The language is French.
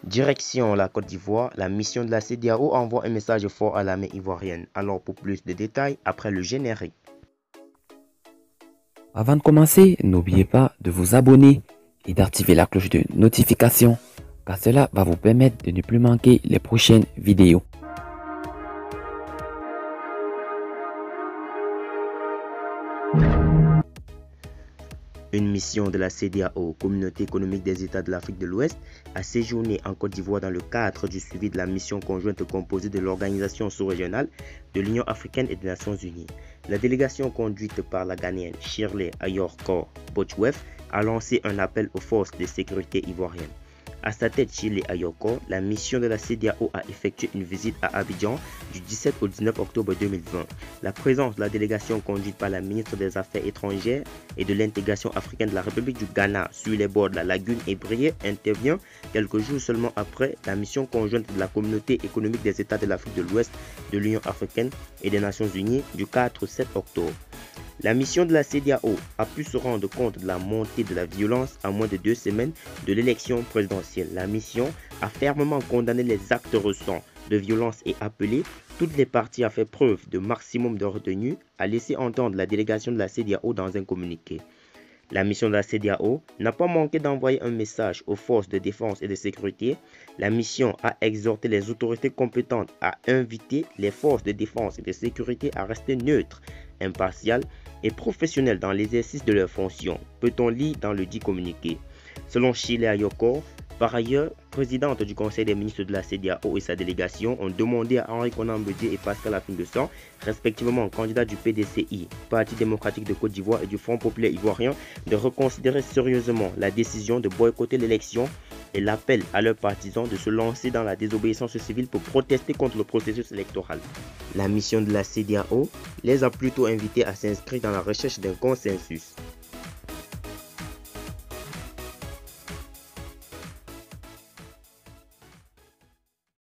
Direction la Côte d'Ivoire, la mission de la CEDEAO envoie un message fort à l'armée ivoirienne. Alors pour plus de détails, après le générique. Avant de commencer, n'oubliez pas de vous abonner et d'activer la cloche de notification, car cela va vous permettre de ne plus manquer les prochaines vidéos. Une mission de la CEDEAO, Communauté économique des États de l'Afrique de l'Ouest, a séjourné en Côte d'Ivoire dans le cadre du suivi de la mission conjointe composée de l'Organisation sous-régionale de l'Union africaine et des Nations unies. La délégation conduite par la Ghanéenne Shirley Ayorkor Botchwef a lancé un appel aux forces de sécurité ivoiriennes. À sa tête, Shirley Ayorkor, la mission de la CEDEAO a effectué une visite à Abidjan du 17 au 19 octobre 2020. La présence de la délégation conduite par la ministre des Affaires étrangères et de l'intégration africaine de la République du Ghana sur les bords de la lagune Ébrié intervient quelques jours seulement après la mission conjointe de la Communauté économique des États de l'Afrique de l'Ouest de l'Union africaine et des Nations unies du 4-7 octobre. La mission de la CEDEAO a pu se rendre compte de la montée de la violence à moins de 2 semaines de l'élection présidentielle. La mission a fermement condamné les actes récents de violence et appelé toutes les parties à faire preuve de maximum de retenue, a laissé entendre la délégation de la CEDEAO dans un communiqué. La mission de la CEDEAO n'a pas manqué d'envoyer un message aux forces de défense et de sécurité. La mission a exhorté les autorités compétentes à inviter les forces de défense et de sécurité à rester neutres, impartiales et professionnelles dans l'exercice de leurs fonctions, peut-on lire dans le dit communiqué. Selon Shirley Ayorkor, par ailleurs, présidente du Conseil des ministres de la CEDEAO et sa délégation ont demandé à Henri Konan Bédié et Pascal Affi-N'Dossou, respectivement candidats du PDCI, Parti démocratique de Côte d'Ivoire et du Front populaire ivoirien, de reconsidérer sérieusement la décision de boycotter l'élection et l'appel à leurs partisans de se lancer dans la désobéissance civile pour protester contre le processus électoral. La mission de la CEDEAO les a plutôt invités à s'inscrire dans la recherche d'un consensus.